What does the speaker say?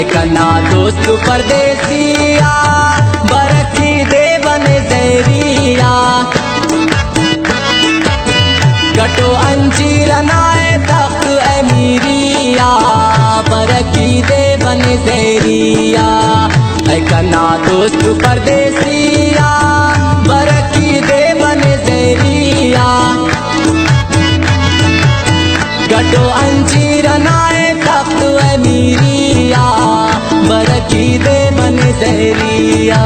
है कना दोस्त परदेसिया बरखी दे बन जहरिया गटो अंजीर नाए तख्त अमीरिया बरखी दे बन जहरिया है कना दोस्त परदेसिया बरखी दे बन जहरिया गटो अंजीर नाए तख्त अमीरिया बरखी दे बन जहरिया।